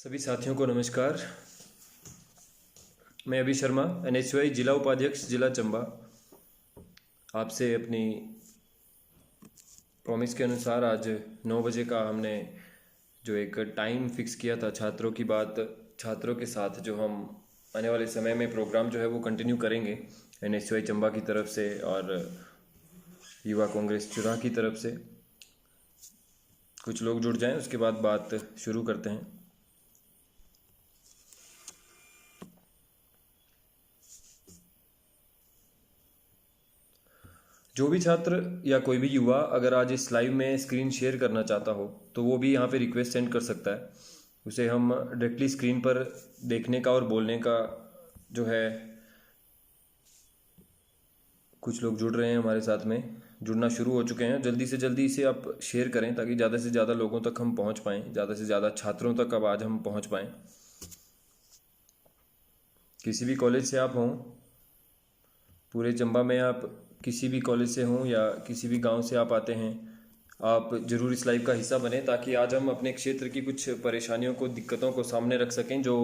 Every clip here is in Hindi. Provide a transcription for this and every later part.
सभी साथियों को नमस्कार। मैं अभी शर्मा, NHY जिला उपाध्यक्ष जिला चंबा, आपसे अपनी प्रॉमिस के अनुसार आज 9 बजे का हमने जो एक टाइम फिक्स किया था छात्रों की बात, छात्रों के साथ जो हम आने वाले समय में प्रोग्राम जो है वो कंटिन्यू करेंगे NHY चंबा की तरफ से और युवा कांग्रेस चुराह की तरफ से। कुछ लोग जुड़ जाएं, उसके बाद बात शुरू करते हैं। जो भी छात्र या कोई भी युवा अगर आज इस लाइव में स्क्रीन शेयर करना चाहता हो तो वो भी यहाँ पे रिक्वेस्ट सेंड कर सकता है। उसे हम डायरेक्टली स्क्रीन पर देखने का और बोलने का जो है, कुछ लोग जुड़ रहे हैं हमारे साथ में, जुड़ना शुरू हो चुके हैं। जल्दी से जल्दी इसे आप शेयर करें ताकि ज़्यादा से ज़्यादा लोगों तक हम पहुँच पाएँ, ज़्यादा से ज़्यादा छात्रों तक अब आज हम पहुँच पाएँ। किसी भी कॉलेज से आप हों, पूरे चंबा में आप किसी भी कॉलेज से हों या किसी भी गांव से आप आते हैं, आप ज़रूर इस लाइव का हिस्सा बने ताकि आज हम अपने क्षेत्र की कुछ परेशानियों को, दिक्कतों को सामने रख सकें जो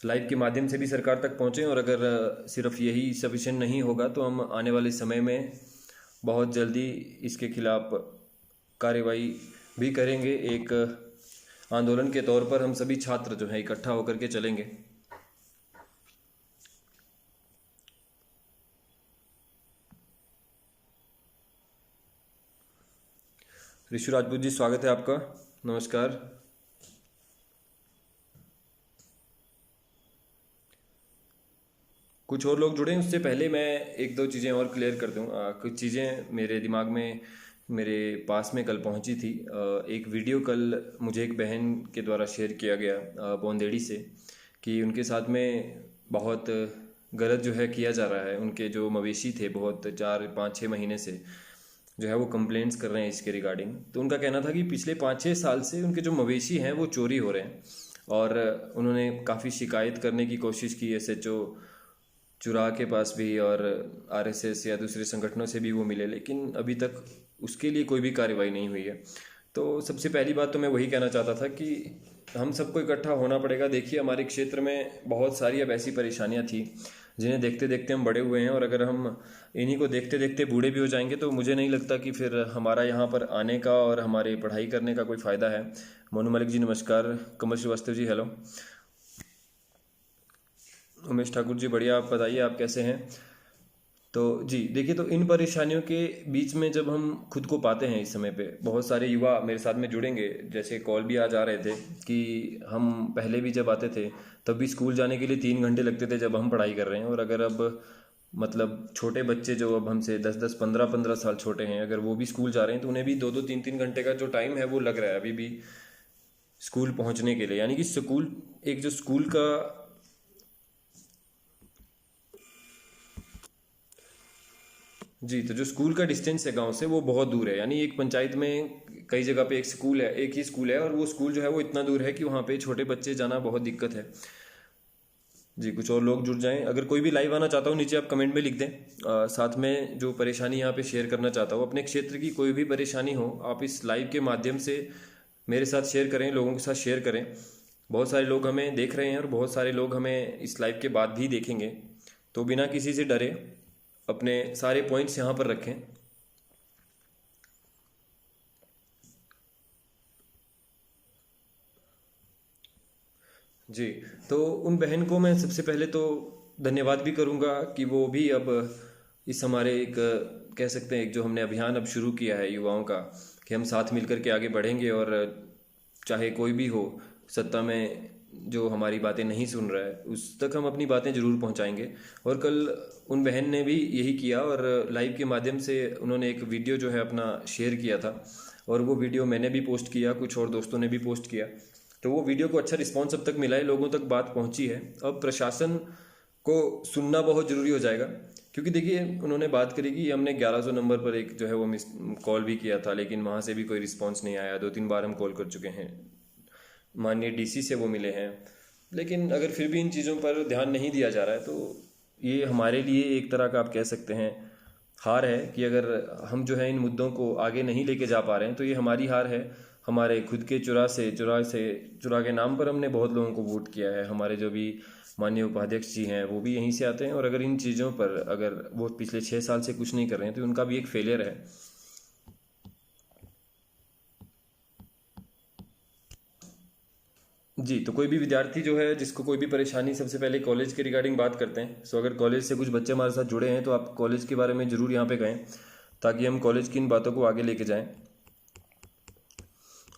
लाइव के माध्यम से भी सरकार तक पहुँचें। और अगर सिर्फ यही सफिशिएंट नहीं होगा तो हम आने वाले समय में बहुत जल्दी इसके खिलाफ कार्रवाई भी करेंगे। एक आंदोलन के तौर पर हम सभी छात्र जो है इकट्ठा होकर के चलेंगे। ऋषु राजपूत जी, स्वागत है आपका, नमस्कार। कुछ और लोग जुड़े, उससे पहले मैं एक दो चीज़ें और क्लियर कर दूं। कुछ चीज़ें मेरे दिमाग में, मेरे पास में कल पहुंची थी। एक वीडियो कल मुझे एक बहन के द्वारा शेयर किया गया बोंदेड़ी से, कि उनके साथ में बहुत गलत जो है किया जा रहा है। उनके जो मवेशी थे, बहुत 4-5-6 महीने से जो है वो कंप्लेंट्स कर रहे हैं इसके रिगार्डिंग। तो उनका कहना था कि पिछले 5-6 साल से उनके जो मवेशी हैं वो चोरी हो रहे हैं और उन्होंने काफ़ी शिकायत करने की कोशिश की SHO चुराह के पास भी, और RSS या दूसरे संगठनों से भी वो मिले, लेकिन अभी तक उसके लिए कोई भी कार्रवाई नहीं हुई है। तो सबसे पहली बात तो मैं वही कहना चाहता था कि हम सबको इकट्ठा होना पड़ेगा। देखिए, हमारे क्षेत्र में बहुत सारी अब ऐसी परेशानियां थी जिन्हें देखते देखते हम बड़े हुए हैं, और अगर हम इन्हीं को देखते देखते बूढ़े भी हो जाएंगे तो मुझे नहीं लगता कि फिर हमारा यहाँ पर आने का और हमारे पढ़ाई करने का कोई फ़ायदा है। मोनू मलिक जी नमस्कार। कमल श्रीवास्तव जी हेलो। उमेश ठाकुर जी बढ़िया, आप बताइए आप कैसे हैं। तो जी देखिए, तो इन परेशानियों के बीच में जब हम खुद को पाते हैं इस समय पे, बहुत सारे युवा मेरे साथ में जुड़ेंगे, जैसे कॉल भी आज आ रहे थे कि हम पहले भी जब आते थे तब भी स्कूल जाने के लिए 3 घंटे लगते थे जब हम पढ़ाई कर रहे हैं। और अगर अब मतलब छोटे बच्चे जो अब हमसे 10-10, 15-15 साल छोटे हैं, अगर वो भी स्कूल जा रहे हैं तो उन्हें भी 2-2, 3-3 घंटे का जो टाइम है वो लग रहा है अभी भी स्कूल पहुंचने के लिए। यानी कि स्कूल, एक जो स्कूल का जी, तो जो स्कूल का डिस्टेंस है गांव से वो बहुत दूर है। यानी एक पंचायत में कई जगह पे एक स्कूल है, एक ही स्कूल है, और वो स्कूल जो है वो इतना दूर है कि वहाँ पे छोटे बच्चे जाना बहुत दिक्कत है। जी, कुछ और लोग जुड़ जाएं। अगर कोई भी लाइव आना चाहता हो नीचे आप कमेंट में लिख दें। साथ में जो परेशानी यहाँ पे शेयर करना चाहता हो, अपने क्षेत्र की कोई भी परेशानी हो, आप इस लाइव के माध्यम से मेरे साथ शेयर करें, लोगों के साथ शेयर करें। बहुत सारे लोग हमें देख रहे हैं और बहुत सारे लोग हमें इस लाइव के बाद भी देखेंगे, तो बिना किसी से डरे अपने सारे पॉइंट्स यहाँ पर रखें। जी, तो उन बहन को मैं सबसे पहले तो धन्यवाद भी करूँगा कि वो भी अब इस हमारे एक, कह सकते हैं, एक जो हमने अभियान अब शुरू किया है युवाओं का, कि हम साथ मिलकर के आगे बढ़ेंगे और चाहे कोई भी हो सत्ता में जो हमारी बातें नहीं सुन रहा है उस तक हम अपनी बातें ज़रूर पहुंचाएंगे। और कल उन बहन ने भी यही किया और लाइव के माध्यम से उन्होंने एक वीडियो जो है अपना शेयर किया था, और वो वीडियो मैंने भी पोस्ट किया, कुछ और दोस्तों ने भी पोस्ट किया। तो वो वीडियो को अच्छा रिस्पॉन्स अब तक मिला है, लोगों तक बात पहुंची है। अब प्रशासन को सुनना बहुत ज़रूरी हो जाएगा, क्योंकि देखिए उन्होंने बात करी कि हमने 1100 नंबर पर एक जो है वो मिस कॉल भी किया था, लेकिन वहाँ से भी कोई रिस्पॉन्स नहीं आया। 2-3 बार हम कॉल कर चुके हैं, माननीय DC से वो मिले हैं, लेकिन अगर फिर भी इन चीज़ों पर ध्यान नहीं दिया जा रहा है तो ये हमारे लिए एक तरह का आप कह सकते हैं हार है, कि अगर हम जो है इन मुद्दों को आगे नहीं लेके जा पा रहे हैं तो ये हमारी हार है। हमारे खुद के चुरा के नाम पर हमने बहुत लोगों को वोट किया है। हमारे जो भी माननीय उपाध्यक्ष जी हैं वो भी यहीं से आते हैं, और अगर इन चीज़ों पर अगर वो पिछले 6 साल से कुछ नहीं कर रहे हैं तो उनका भी एक फेलियर है। जी, तो कोई भी विद्यार्थी जो है जिसको कोई भी परेशानी, सबसे पहले कॉलेज के रिगार्डिंग बात करते हैं। सो अगर कॉलेज से कुछ बच्चे हमारे साथ जुड़े हैं तो आप कॉलेज के बारे में ज़रूर यहाँ पे कहें, ताकि हम कॉलेज की इन बातों को आगे लेके जाएं।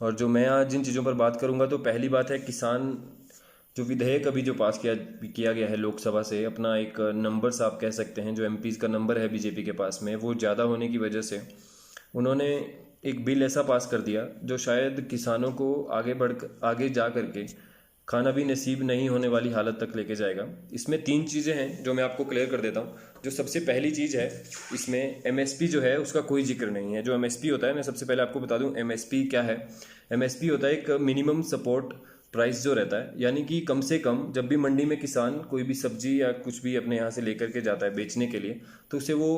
और जो मैं आज जिन चीज़ों पर बात करूंगा, तो पहली बात है किसान जो विधेयक अभी जो पास किया गया है लोकसभा से, अपना एक नंबर्स आप कह सकते हैं, जो एमपीज़ का नंबर है बीजेपी के पास में वो ज़्यादा होने की वजह से उन्होंने एक बिल ऐसा पास कर दिया जो शायद किसानों को आगे जा करके खाना भी नसीब नहीं होने वाली हालत तक लेके जाएगा। इसमें 3 चीज़ें हैं जो मैं आपको क्लियर कर देता हूँ। जो सबसे पहली चीज़ है, इसमें एमएसपी जो है उसका कोई जिक्र नहीं है। जो एमएसपी होता है, मैं सबसे पहले आपको बता दूं एमएसपी क्या है। एमएसपी होता है एक मिनिमम सपोर्ट प्राइस जो रहता है, यानी कि कम से कम जब भी मंडी में किसान कोई भी सब्जी या कुछ भी अपने यहाँ से लेकर के जाता है बेचने के लिए, तो उसे वो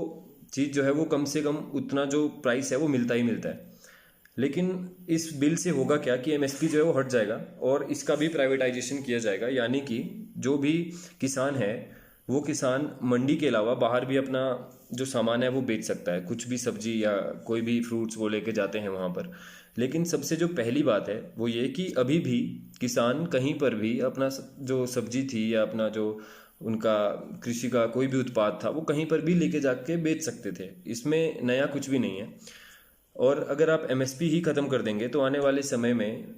चीज़ जो है वो कम से कम उतना जो प्राइस है वो मिलता ही मिलता है। लेकिन इस बिल से होगा क्या कि एमएसपी जो है वो हट जाएगा और इसका भी प्राइवेटाइजेशन किया जाएगा, यानी कि जो भी किसान है वो किसान मंडी के अलावा बाहर भी अपना जो सामान है वो बेच सकता है, कुछ भी सब्जी या कोई भी फ्रूट्स वो लेके जाते हैं वहाँ पर। लेकिन सबसे जो पहली बात है वो ये कि अभी भी किसान कहीं पर भी अपना जो सब्जी थी या अपना जो उनका कृषि का कोई भी उत्पाद था वो कहीं पर भी लेके जाके बेच सकते थे। इसमें नया कुछ भी नहीं है। और अगर आप एमएसपी ही ख़त्म कर देंगे तो आने वाले समय में,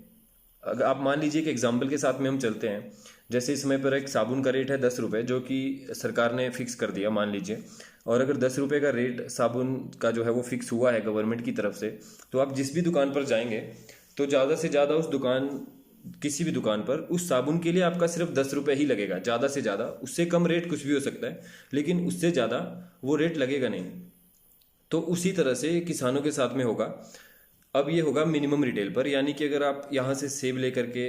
अगर आप मान लीजिए कि एग्जाम्पल के साथ में हम चलते हैं, जैसे इस समय पर एक साबुन का रेट है 10 रुपये, जो कि सरकार ने फिक्स कर दिया मान लीजिए। और अगर 10 रुपये का रेट साबुन का जो है वो फिक्स हुआ है गवर्नमेंट की तरफ से, तो आप जिस भी दुकान पर जाएंगे तो ज़्यादा से ज़्यादा किसी भी दुकान पर उस साबुन के लिए आपका सिर्फ 10 रुपये ही लगेगा, ज़्यादा से ज़्यादा। उससे कम रेट कुछ भी हो सकता है, लेकिन उससे ज़्यादा वो रेट लगेगा नहीं। तो उसी तरह से किसानों के साथ में होगा। अब ये होगा मिनिमम रिटेल पर, यानी कि अगर आप यहाँ से सेब लेकर के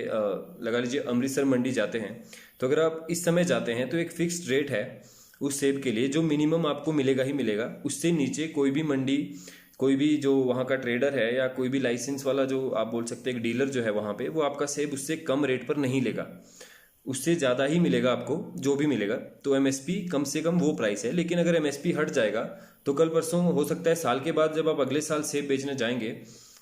लगा लीजिए अमृतसर मंडी जाते हैं, तो अगर आप इस समय जाते हैं तो एक फिक्स्ड रेट है उस सेब के लिए जो मिनिमम आपको मिलेगा ही मिलेगा। उससे नीचे कोई भी मंडी, कोई भी जो वहाँ का ट्रेडर है या कोई भी लाइसेंस वाला जो आप बोल सकते हैं एक डीलर जो है वहाँ पे, वो आपका सेब उससे कम रेट पर नहीं लेगा, उससे ज़्यादा ही मिलेगा आपको जो भी मिलेगा। तो एमएसपी कम से कम वो प्राइस है। लेकिन अगर एमएसपी हट जाएगा तो कल परसों हो सकता है साल के बाद जब आप अगले साल सेब बेचने जाएंगे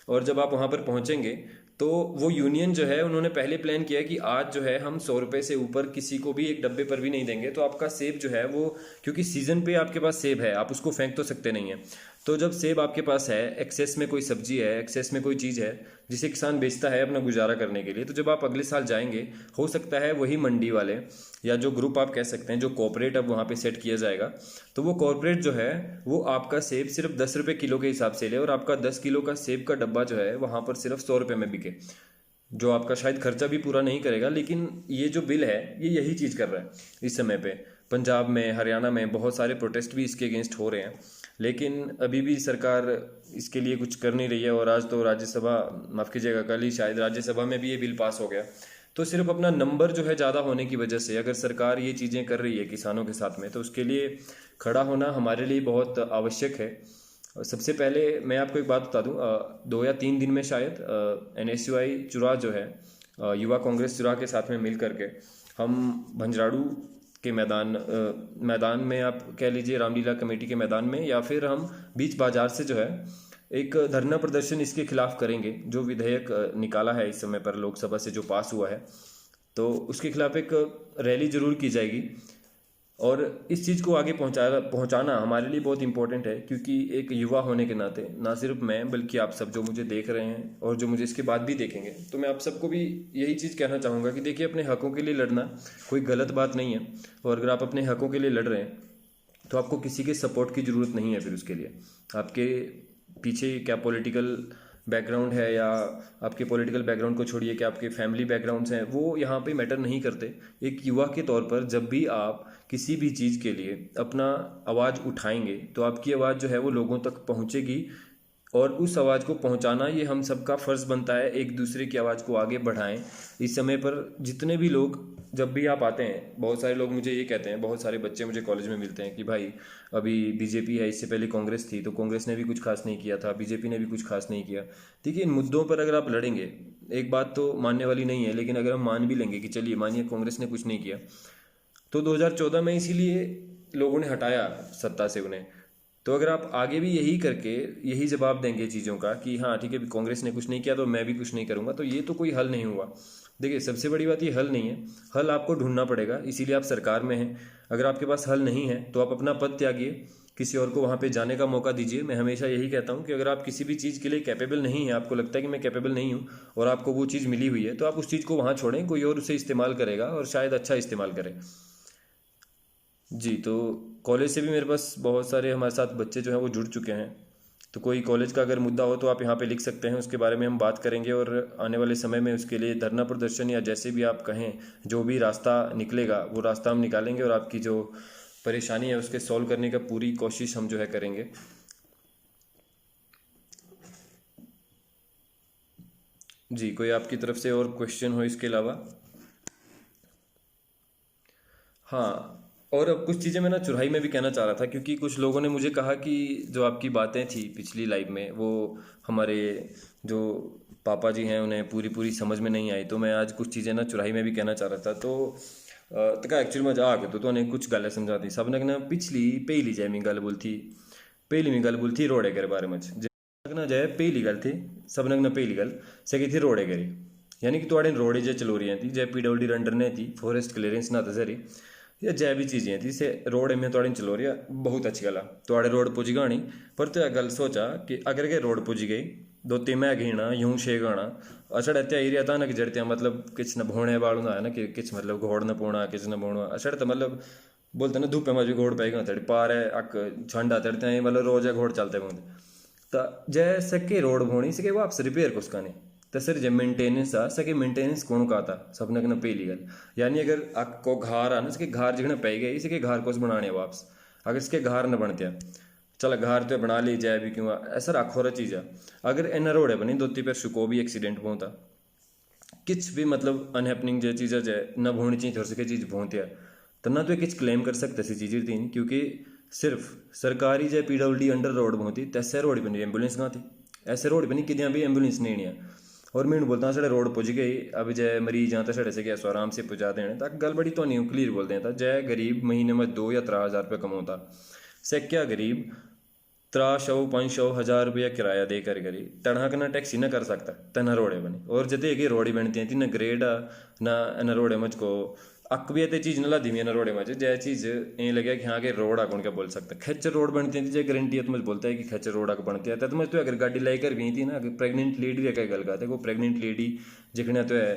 और जब आप वहाँ पर पहुँचेंगे तो वो यूनियन जो है उन्होंने पहले प्लान किया कि आज जो है हम 100 रुपये से ऊपर किसी को भी एक डब्बे पर भी नहीं देंगे। तो आपका सेब जो है वो, क्योंकि सीजन पे आपके पास सेब है, आप उसको फेंक तो सकते नहीं है। तो जब सेब आपके पास है, एक्सेस में कोई सब्जी है, एक्सेस में कोई चीज़ है जिसे किसान बेचता है अपना गुजारा करने के लिए, तो जब आप अगले साल जाएंगे हो सकता है वही मंडी वाले या जो ग्रुप आप कह सकते हैं, जो कॉर्पोरेट अब वहाँ पे सेट किया जाएगा, तो वो कॉर्पोरेट जो है वो आपका सेब सिर्फ 10 रुपये किलो के हिसाब से ले और आपका 10 किलो का सेब का डब्बा जो है वहाँ पर सिर्फ 100 रुपये में बिके, जो आपका शायद खर्चा भी पूरा नहीं करेगा। लेकिन ये जो बिल है ये यही चीज़ कर रहा है। इस समय पे पंजाब में, हरियाणा में बहुत सारे प्रोटेस्ट भी इसके अगेंस्ट हो रहे हैं, लेकिन अभी भी सरकार इसके लिए कुछ कर नहीं रही है। और आज तो राज्यसभा, माफ़ कीजिएगा, कल ही शायद राज्यसभा में भी ये बिल पास हो गया। तो सिर्फ अपना नंबर जो है ज़्यादा होने की वजह से अगर सरकार ये चीज़ें कर रही है किसानों के साथ में, तो उसके लिए खड़ा होना हमारे लिए बहुत आवश्यक है। सबसे पहले मैं आपको एक बात बता दूं, 2 या 3 दिन में शायद एनएसयूआई चुरा जो है, युवा कांग्रेस चुरा के साथ में मिल करके हम भंजराड़ू के मैदान में आप कह लीजिए, रामलीला कमेटी के मैदान में, या फिर हम बीच बाजार से जो है एक धरना प्रदर्शन इसके खिलाफ करेंगे। जो विधेयक निकाला है इस समय पर लोकसभा से जो पास हुआ है, तो उसके खिलाफ एक रैली जरूर की जाएगी। और इस चीज़ को आगे पहुंचाना हमारे लिए बहुत इंपॉर्टेंट है, क्योंकि एक युवा होने के नाते ना सिर्फ मैं बल्कि आप सब जो मुझे देख रहे हैं और जो मुझे इसके बाद भी देखेंगे, तो मैं आप सबको भी यही चीज़ कहना चाहूँगा कि देखिए, अपने हकों के लिए लड़ना कोई गलत बात नहीं है। और अगर आप अपने हकों के लिए लड़ रहे हैं तो आपको किसी के सपोर्ट की ज़रूरत नहीं है। फिर उसके लिए आपके पीछे क्या पॉलिटिकल बैकग्राउंड है, या आपके पॉलिटिकल बैकग्राउंड को छोड़िए कि आपके फैमिली बैकग्राउंड्स हैं, वो यहाँ पे मैटर नहीं करते। एक युवा के तौर पर जब भी आप किसी भी चीज़ के लिए अपना आवाज़ उठाएंगे तो आपकी आवाज़ जो है वो लोगों तक पहुँचेगी और उस आवाज़ को पहुंचाना ये हम सबका फ़र्ज़ बनता है, एक दूसरे की आवाज़ को आगे बढ़ाएं। इस समय पर जितने भी लोग, जब भी आप आते हैं, बहुत सारे लोग मुझे ये कहते हैं, बहुत सारे बच्चे मुझे कॉलेज में मिलते हैं कि भाई अभी बीजेपी है, इससे पहले कांग्रेस थी, तो कांग्रेस ने भी कुछ खास नहीं किया था, बीजेपी ने भी कुछ खास नहीं किया। देखिए, इन मुद्दों पर अगर आप लड़ेंगे, एक बात तो मानने वाली नहीं है, लेकिन अगर हम मान भी लेंगे कि चलिए मानिए कांग्रेस ने कुछ नहीं किया, तो 2014 में इसीलिए लोगों ने हटाया सत्ता से उन्हें। तो अगर आप आगे भी यही करके यही जवाब देंगे चीज़ों का कि हाँ ठीक है, कांग्रेस ने कुछ नहीं किया तो मैं भी कुछ नहीं करूँगा, तो ये तो कोई हल नहीं हुआ। देखिए, सबसे बड़ी बात ये हल नहीं है, हल आपको ढूंढना पड़ेगा, इसीलिए आप सरकार में हैं। अगर आपके पास हल नहीं है तो आप अपना पद त्यागिए, किसी और को वहाँ पे जाने का मौका दीजिए। मैं हमेशा यही कहता हूँ कि अगर आप किसी भी चीज़ के लिए कैपेबल नहीं है, आपको लगता है कि मैं कैपेबल नहीं हूँ और आपको वो चीज़ मिली हुई है, तो आप उस चीज़ को वहाँ छोड़ें, कोई और उसे इस्तेमाल करेगा और शायद अच्छा इस्तेमाल करे। जी, तो कॉलेज से भी मेरे पास बहुत सारे हमारे साथ बच्चे जो हैं वो जुड़ चुके हैं। तो कोई कॉलेज का अगर मुद्दा हो तो आप यहाँ पे लिख सकते हैं, उसके बारे में हम बात करेंगे और आने वाले समय में उसके लिए धरना प्रदर्शन या जैसे भी आप कहें, जो भी रास्ता निकलेगा वो रास्ता हम निकालेंगे और आपकी जो परेशानी है उसके सॉल्व करने का पूरी कोशिश हम जो है करेंगे। जी, कोई आपकी तरफ से और क्वेश्चन हो इसके अलावा? हाँ, और अब कुछ चीज़ें मैं ना चुराई में भी कहना चाह रहा था, क्योंकि कुछ लोगों ने मुझे कहा कि जो आपकी बातें थी पिछली लाइव में वो हमारे जो पापा जी हैं उन्हें पूरी पूरी समझ में नहीं आई। तो मैं आज कुछ चीज़ें ना चुराई में भी कहना चाह रहा था। तो एक्चुअली मैं जा के तो उन्हें कुछ गल्लें समझा दी सब ने ना, पिछली पहली जय में गल बोल थी, पहली में गल बोल थी रोड़े के बारे में ना जय पहली गल थी, सब ने ना पहली गल सही थी रोड़े करी, यानी कि थोड़े रोड़े जे चलो रही थी, जय पीडब्ल्यूडी रंडर ने थी फॉरेस्ट क्लियरेंस ना था सरी, ये जै भी चीज़ें थी से रोड में थोड़ी चलो रही है, बहुत अच्छी गल थोड़े रोड पुज गानी। पर तो गल सोचा कि अगर के रोड पुज गई दो तीन मैं घीना यूं शे गाना अछड़ त्या एरिया था ना कि जड़त्या मतलब किच न भोने वालू ना है ना कि किच मतलब घोड़ न पोना किच न भोना अछड़ तो मतलब बोलते ना धूपे में जो घोड़ पाएगा तड़ी पार है अक झंडा तड़ते मतलब रोज है घोड़ चलते मुझे। तो जय सके रोड भोनी सके वापस रिपेयर को उसका नहीं, तो सर जब मेंटेनेंस आ सके मेंटेनेंस कौन का था सबने कना पहली गल, यानी अगर आपको घार आना इसके घार जिगना पै गए इसके घार को बनाने वापस, अगर इसके घार न बनते चल घार तो बना ली जाए भी क्यों ऐसा रखो रहा चीज़ है। अगर इन रोड़े बनी दो पर शुको भी एक्सीडेंट होता किच भी मतलब अनहैपनिंग जो चीज़ है न होनी चाहिए थोड़ी सके चीज़ पहुँचती है, तो ना तो किच क्लेम कर सकते सी चीज़ थी, क्योंकि सिर्फ सरकारी जय पीडब्ल्यूडी अंडर रोड पहुँचती तैसे रोड बनी एम्बुलेंस कहाँ थी, ऐसे रोड बनी कि भी एम्बुलेंस नहीं है। और मैं बोलता हूँ साढ़े रोड पुज गई अब जय मरीज यहाँ तो साढ़े से गया सो आराम से पुजा देने तक गल बड़ी तो नहीं क्लियर बोलते हैं था जय गरीब महीने में 2 या 3 हज़ार रुपये कमाता से क्या गरीब 300-500 हज़ार रुपया किराया दे कर करी टढ़ाक ना टैक्सी ना कर सकता तना रोड़े बनी और जते कि रोड़ी बनती थी ना ग्रेड ना न रोड़े मुझको अक भी ते चीज़ न ला दी ना रोड़े मज जय चीज़ ये लगे कि हाँ के रोड आ कौन क्या बोल सकता खच्चर रोड बनती थी जय गारंटी है तो मुझे बोलता है कि खच्चर रोड आके बनती है तो मुझे तो अगर गाड़ी लेकर गई थी ना प्रेगनेंट लेडी क्या गल का वो प्रेगनेंट लेडी जिखने तो है